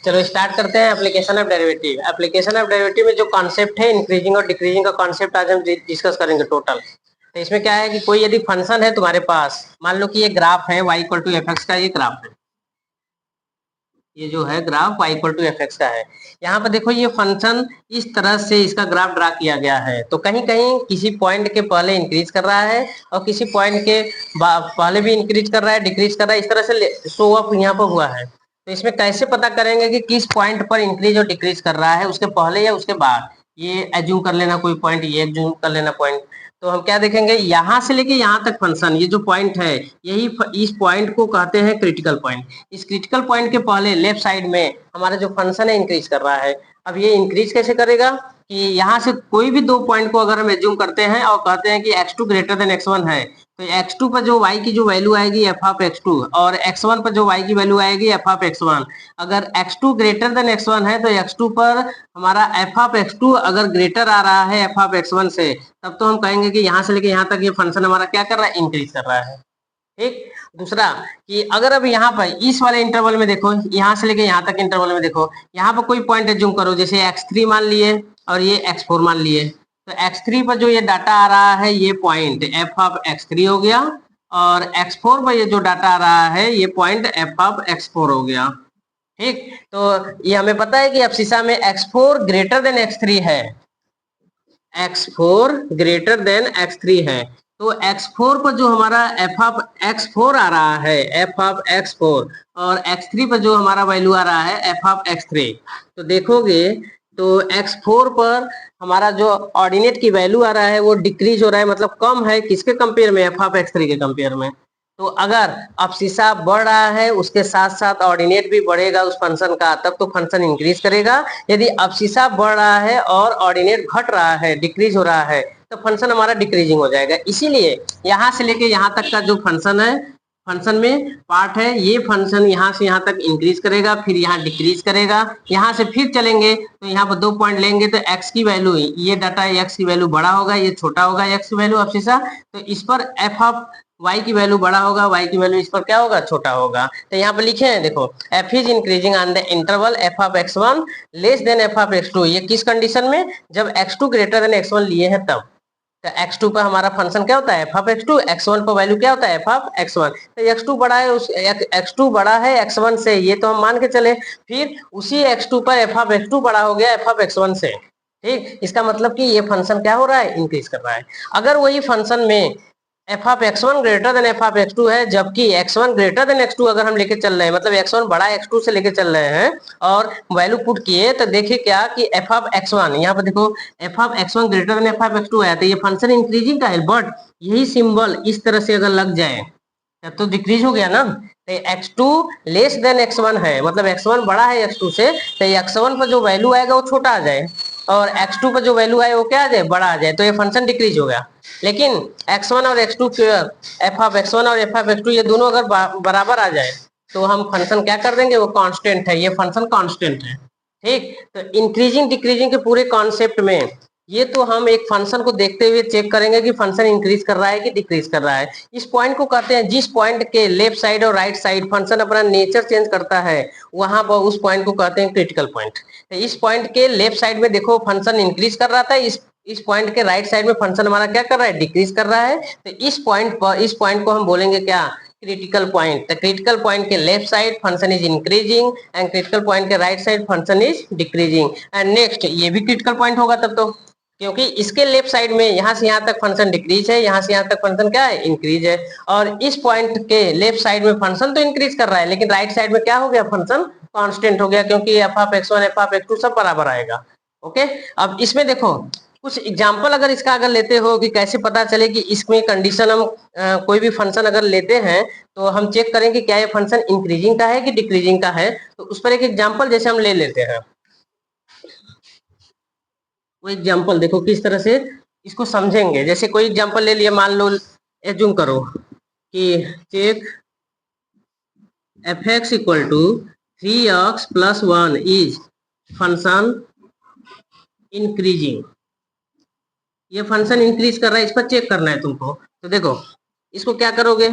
चलो स्टार्ट करते हैं application of derivative. Application of derivative में जो कॉन्सेप्ट है इंक्रीजिंग और डिक्रीजिंग का कॉन्सेप्ट आज हम डिस्कस करेंगे टोटल। तो इसमें क्या है कि कोई यदि फंक्शन है तुम्हारे पास, मान लो कि ये ग्राफ है y equal to f x का, ये ग्राफ है, ये जो है graph y equal to f x का है। यहाँ पर देखो ये फंक्शन इस तरह से इसका ग्राफ ड्रा किया गया है। तो कहीं कहीं किसी पॉइंट के पहले इंक्रीज कर रहा है और किसी पॉइंट के पहले भी इंक्रीज कर रहा है, डिक्रीज कर रहा है, इस तरह से शो अप यहाँ पर हुआ है। तो इसमें कैसे पता करेंगे कि किस पॉइंट पर इंक्रीज और डिक्रीज कर रहा है, उसके पहले या उसके बाद? ये एज्यूम कर लेना कोई पॉइंट, ये एज्यूम कर लेना पॉइंट। तो हम क्या देखेंगे, यहाँ से लेके यहाँ तक फंक्शन, ये जो पॉइंट है, यही इस पॉइंट को कहते हैं क्रिटिकल पॉइंट। इस क्रिटिकल पॉइंट के पहले लेफ्ट साइड में हमारा जो फंक्शन है इंक्रीज कर रहा है। अब ये इंक्रीज कैसे करेगा कि यहाँ से कोई भी दो पॉइंट को अगर हम एज्यूम करते हैं और कहते हैं कि x2 ग्रेटर देन x1 है, तो x2 पर जो y की जो वैल्यू आएगी f ऑफ x2 और x1 पर जो y की वैल्यू आएगी f ऑफ x1। अगर x2 ग्रेटर देन x1 है तो x2 पर हमारा f ऑफ x2 अगर ग्रेटर आ रहा है f ऑफ x1 से, तब तो हम कहेंगे कि यहाँ से लेके यहाँ तक ये फंक्शन हमारा क्या कर रहा है, इंक्रीज कर रहा है। ठीक। दूसरा कि अगर अब यहाँ पर इस वाले इंटरवल में देखो, यहाँ से लेके यहाँ तक इंटरवल में देखो, यहाँ पर कोई पॉइंट एज्यूम करो, जैसे x3 मान लिए और ये x4 मान लिए। तो x3 पर जो ये डाटा आ रहा है ये पॉइंट f ऑफ x3 हो गया और x4 पर ये जो डाटा आ रहा है ये पॉइंट f ऑफ x4 हो गया। ठीक। तो ये हमें पता है कि एब्सिसा में x4 ग्रेटर देन x3 है, x4 ग्रेटर देन x3 है। तो x4 पर जो हमारा f ऑफ x4 आ रहा है, f ऑफ x4, और x3 पर जो हमारा वैल्यू आ रहा है f ऑफ x3, तो देखोगे तो x4 पर हमारा जो ऑर्डिनेट की वैल्यू आ रहा है वो डिक्रीज हो रहा है, मतलब कम है, किसके कंपेयर में, f ऑफ x3 के कंपेयर में। तो अगर अब्सिसा बढ़ रहा है उसके साथ साथ ऑर्डिनेट भी बढ़ेगा उस फंक्शन का, तब तो फंक्शन इंक्रीज करेगा। यदि अब्सिसा बढ़ रहा है और ऑर्डिनेट घट रहा है, डिक्रीज हो रहा है, तो फंक्शन हमारा डिक्रीजिंग हो जाएगा। इसीलिए यहाँ से लेके यहाँ तक का जो फंक्शन है, फंक्शन में पार्ट है, ये फंक्शन यहाँ से यहाँ तक इंक्रीज करेगा, फिर यहाँ डिक्रीज करेगा। यहाँ से फिर चलेंगे तो यहाँ पर दो पॉइंट लेंगे तो x की वैल्यू, ये डाटा x की वैल्यू बड़ा होगा, ये छोटा होगा x की वैल्यू अब्सिसा, तो इस पर f ऑफ y की वैल्यू बड़ा होगा, y की वैल्यू इस पर क्या होगा, छोटा होगा। तो यहाँ पर लिखे हैं देखो, f is increasing on the interval f of x1 less than f of x2। ये किस कंडीशन में, जब x2 ग्रेटर देन x1 लिए हैं तब। तो x2 पर हमारा फंक्शन क्या होता है, f ऑफ x2, x1 पर वैल्यू क्या होता है, f ऑफ x1। तो x2 बड़ा है, उस x2 बड़ा है x1 से, ये तो हम मान के चले। फिर उसी x2 पर f ऑफ x2 बड़ा हो गया f ऑफ x1 से। ठीक। इसका मतलब कि ये फंक्शन क्या हो रहा है, इंक्रीज कर रहा है। अगर वही फंक्शन में f of x1 greater than f of x2 है, जबकि x1 ग्रेटर देन x2 अगर हम लेके चल रहे हैं, मतलब x1 बड़ा x2 से लेके चल रहे हैं और वैल्यू पुट किए, तो देखिए क्या कि f ऑफ x1, यहाँ पर देखो f of x1 greater than f of x2 है, तो ये फंक्शन इंक्रीजिंग का है। बट यही सिंबल इस तरह से अगर लग जाए तब तो डिक्रीज हो गया ना। तो x2 लेस देन x1 है, मतलब x1 बड़ा है x2 से, तो x1 पर जो वैल्यू आएगा वो छोटा आ जाए और x2 पर जो वैल्यू आए वो क्या आ जाए, बड़ा आ जाए, तो ये फंक्शन डिक्रीज हो गया। लेकिन x1 और x2 f ऑफ x1 और f ऑफ x2 ये दोनों अगर बराबर आ जाए तो हम फंक्शन क्या कर देंगे, वो कांस्टेंट है, ये फंक्शन कांस्टेंट है। ठीक। तो इंक्रीजिंग डिक्रीजिंग के पूरे कॉन्सेप्ट में ये तो हम एक फंक्शन को देखते हुए चेक करेंगे कि फंक्शन इंक्रीज कर रहा है कि डिक्रीज कर रहा है। इस पॉइंट को कहते हैं, जिस पॉइंट के लेफ्ट साइड और राइट साइड फंक्शन अपना नेचर चेंज करता है, वहां पर उस पॉइंट को कहते हैं क्रिटिकल पॉइंट। तो इस पॉइंट के लेफ्ट साइड में देखो फंक्शन इंक्रीज कर रहा था, इस पॉइंट के राइट साइड में फंक्शन हमारा क्या कर रहा है, डिक्रीज कर रहा है। तो इस पॉइंट को हम बोलेंगे क्या, critical point. The critical point के left side function is increasing and critical point के right side function is decreasing. And next ये भी क्रिटिकल पॉइंट होगा तब तो, क्योंकि इसके लेफ्ट साइड में यहाँ से यहाँ तक फंक्शन डिक्रीज है, यहाँ से यहाँ तक फंक्शन क्या है, इंक्रीज है। और इस पॉइंट के लेफ्ट साइड में फंक्शन तो इंक्रीज कर रहा है, लेकिन राइट साइड में क्या हो गया, फंक्शन कांस्टेंट हो गया, क्योंकि f of x1 f of x2 सब बराबर आएगा। ओके। अब इसमें देखो कुछ एग्जाम्पल अगर इसका अगर लेते हो कि कैसे पता चले कि इसमें कंडीशन हम कोई भी फंक्शन अगर लेते हैं तो हम चेक करें कि क्या ये फंक्शन इंक्रीजिंग का है कि डिक्रीजिंग का है। तो उस पर एक एग्जाम्पल जैसे हम ले लेते हैं, वो एग्जाम्पल देखो किस तरह से इसको समझेंगे। जैसे कोई एग्जाम्पल ले लिया, मान लो एज्यूम करो कि check f x equal to 3x plus 1 is function increasing. ये फंक्शन इंक्रीज कर रहा है, इस पर चेक करना है तुमको। तो देखो इसको क्या करोगे,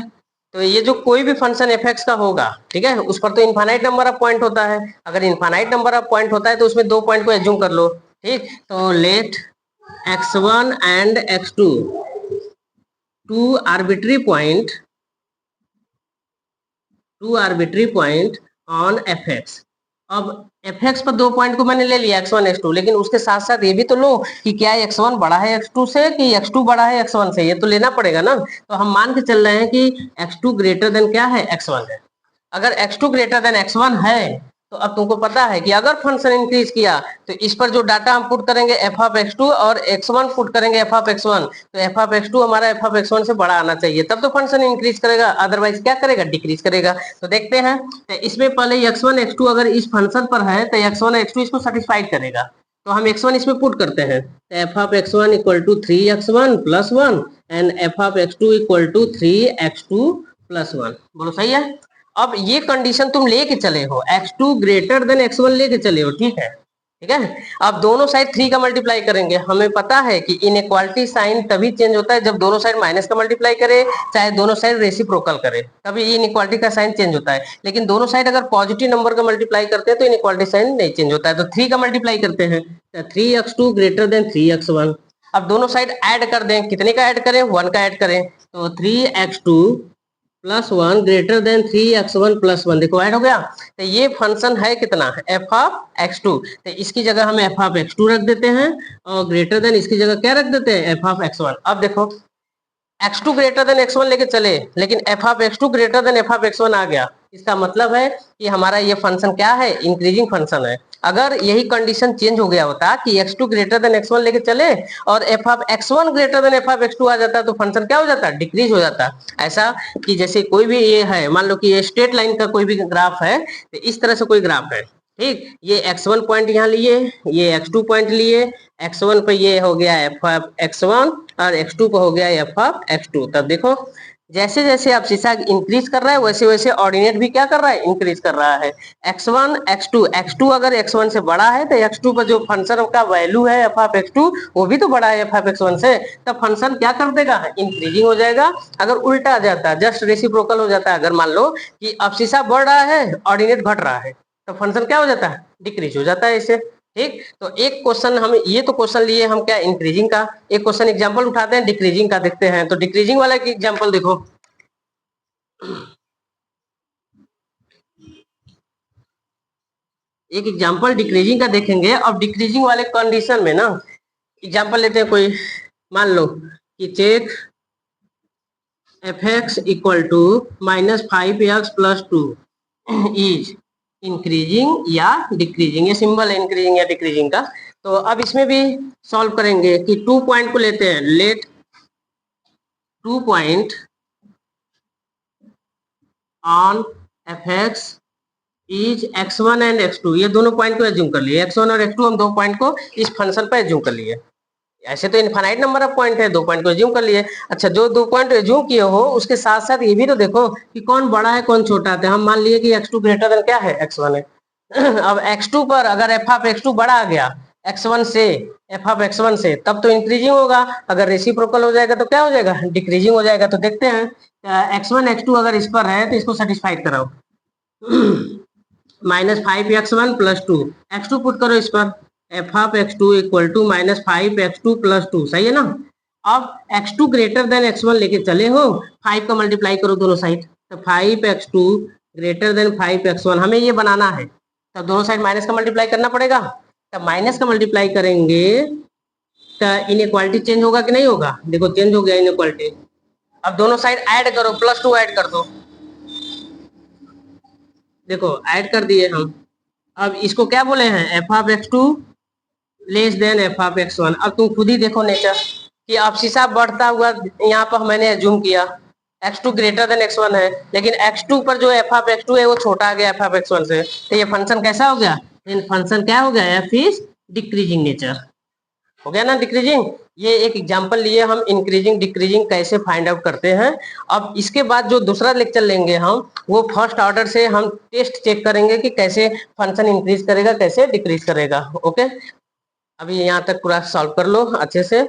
तो ये जो कोई भी फंक्शन एफ एक्स का होगा, ठीक है, उस पर तो इनफाइनाइट नंबर ऑफ पॉइंट होता है। अगर इनफाइनाइट नंबर ऑफ पॉइंट होता है तो उसमें 2 पॉइंट को एज्यूम कर लो, ठीक। तो let x1 and x2 two arbitrary point on f x. अब एफ एक्स पर 2 पॉइंट को मैंने ले लिया x1 x2, लेकिन उसके साथ साथ ये भी तो लो कि क्या x1 बड़ा है x2 से कि x2 बड़ा है x1 से, ये तो लेना पड़ेगा ना। तो हम मान के चल रहे हैं कि x2 ग्रेटर देन क्या है, x1 है। अगर x2 ग्रेटर देन x1 है तो अब तुमको पता है कि अगर फंक्शन इंक्रीज किया तो इस पर जो डाटा हम पुट करेंगे f ऑफ x2 और x1 पुट करेंगे f ऑफ x1, तो f ऑफ x2 हमारा f ऑफ x1 से बड़ा आना चाहिए, तब तो फंक्शन इंक्रीज करेगा, अदरवाइज क्या करेगा, डिक्रीज करेगा। तो देखते हैं, तो इसमें पहले x1 x2 अगर इस फंक्शन पर है तो x1 x2 इसको सेटिस्फाइड करेगा, तो हम x1 इसमें पुट करते हैं। तो f of x1 equal to 3x1 plus 1 and f of x2 equal to 3x2 plus 1। बोलो सही है। अब ये कंडीशन तुम लेके चले हो, x2 ग्रेटर देन x1 लेके चले हो, ठीक है, ठीक है। अब दोनों साइड 3 का मल्टीप्लाई करेंगे। हमें पता है कि इनइक्वालिटी साइन तभी चेंज होता है जब दोनों साइड माइनस का मल्टीप्लाई करे, चाहे दोनों साइड रेसिप्रोकल करे, तभी इनइक्वालिटी का साइन चेंज होता है। लेकिन दोनों साइड अगर पॉजिटिव नंबर का मल्टीप्लाई करते हैं तो इनइक्वालिटी साइन नहीं चेंज होता है। तो 3 का मल्टीप्लाई करते हैं, 3x2 ग्रेटर देन 3x1। अब दोनों साइड ऐड कर दें, कितने का ऐड करें, 1 का ऐड करें, तो 3x2 plus 1 greater than 3x1 plus 1, देखो ऐड हो गया। तो ये फंक्शन है कितना, f ऑफ x2, तो इसकी जगह हम f ऑफ x2 रख देते हैं और ग्रेटर देन इसकी जगह क्या रख देते हैं, f ऑफ x1। अब देखो x2 ग्रेटर देन x1 लेके चले, लेकिन f of x2 greater than f of x1 आ गया, इसका मतलब है कि हमारा ये फंक्शन क्या है, इंक्रीजिंग फंक्शन है। अगर यही कंडीशन चेंज हो गया होता कि x2 ग्रेटर देन x1 लेके चले और f of x1 greater than f of x2 आ जाता तो फंक्शन क्या हो जाता, डिक्रीज हो जाता। ऐसा कि जैसे कोई भी ये है, मान लो कि ये स्ट्रेट लाइन का कोई भी ग्राफ है, तो इस तरह से कोई ग्राफ है, ठीक, ये x1 पॉइंट यहाँ लिए, ये x2 पॉइंट लिए, x1 पे ये हो गया f ऑफ x1 और x2 पे हो गया f ऑफ x2। तब देखो जैसे जैसे आप शीशा इंक्रीज कर रहा है वैसे वैसे ऑर्डिनेट भी क्या कर रहा है, इंक्रीज कर रहा है। x1 x2 अगर x1 से बड़ा है तो x2 पर जो फंक्शन का वैल्यू है f ऑफ x2 वो भी तो बड़ा है f ऑफ x1 से, तब फंक्शन क्या कर देगा, इंक्रीजिंग हो जाएगा। अगर उल्टा आ जाता, जस्ट रेसिप्रोकल हो जाता, अगर मान लो कि अब शीशा बढ़ रहा है ऑर्डिनेट घट रहा है, तो फंक्शन क्या हो जाता है, डिक्रीज हो जाता है इसे, ठीक। तो एक क्वेश्चन हम, ये तो क्वेश्चन लिए हम क्या, इंक्रीजिंग का। एक क्वेश्चन एग्जांपल उठाते हैं डिक्रीजिंग का, देखते हैं। तो डिक्रीजिंग वाला की एग्जांपल देखो, एक एग्जांपल डिक्रीजिंग का देखेंगे। अब डिक्रीजिंग वाले कंडीशन में ना एग्जांपल लेते हैं कोई, मान लो कि check f x equal to -5x plus 2 is increasing या डिक्रीजिंग, ये सिंबल है इंक्रीजिंग या डिक्रीजिंग का। तो अब इसमें भी सॉल्व करेंगे कि 2 पॉइंट को लेते हैं, let 2 point on f x is x1 and x2, ये दोनों पॉइंट को एज्यूम कर लिए, x1 और x2 हम 2 पॉइंट को इस फंक्शन पर एज्यूम कर लिए। ऐसे तो इनफाइनाइट नंबर ऑफ पॉइंट है, 2 पॉइंट को एज्यूम कर लिए। अच्छा, जो 2 पॉइंट एज्यूम किए हो उसके साथ साथ ये भी तो देखो कि कौन बड़ा है कौन छोटा है। हम मान लिए कि x2 ग्रेटर देन क्या है, x1 है। अब x2 पर अगर f ऑफ x2 बड़ा आ गया x1 से, f ऑफ x1 से, तब तो इंक्रीजिंग होगा। अगर रेसिप्रोकल हो जाएगा तो क्या हो जाएगा, डिक्रीजिंग हो जाएगा। तो देखते हैं x1 x2 अगर इस पर है तो इसको सेटिस्फाइड कराओ। -5x1 प्लस 2, x2 पुट करो इस पर, f of x2 equal to -5x2 plus 2, सही है ना। अब x2 ग्रेटर देन x1 लेके चले हो, 5 का मल्टीप्लाई करो दोनों साइड, तो 5x2 ग्रेटर देन 5x1 हमें ये बनाना है, तब दोनों साइड माइनस का मल्टीप्लाई करना पड़ेगा। तब माइनस का मल्टीप्लाई करेंगे तो इनइक्वालिटी चेंज होगा कि नहीं होगा, देखो चेंज हो गया इनइक्वालिटी। अब दोनों साइड ऐड करो, +2 ऐड कर दो, देखो ऐड कर दिए हम। अब इसको क्या बोले हैं, f of x2 less than f of x1। अब तुम खुद ही देखो नेचर कि अब शीशा बढ़ता हुआ यहाँ पर मैंने एज्यूम किया x2 ग्रेटर देन x1 है, लेकिन x2 पर जो f ऑफ x2 है वो छोटा आ गया f ऑफ x1 से, तो ये फंक्शन कैसा हो गया, फंक्शन क्या हो गया, f इज डिक्रीजिंग नेचर हो गया ना, डिक्रीजिंग। ये एक एग्जांपल लिए हम इंक्रीजिंग डिक्रीजिंग कैसे फाइंड आउट करते हैं। अब इसके बाद जो दूसरा लेक्चर लेंगे हम, वो फर्स्ट ऑर्डर से हम टेस्ट चेक करेंगे कि कैसे फंक्शन इंक्रीज करेगा कैसे डिक्रीज करेगा। ओके, अभी यहाँ तक पूरा सॉल्व कर लो अच्छे से।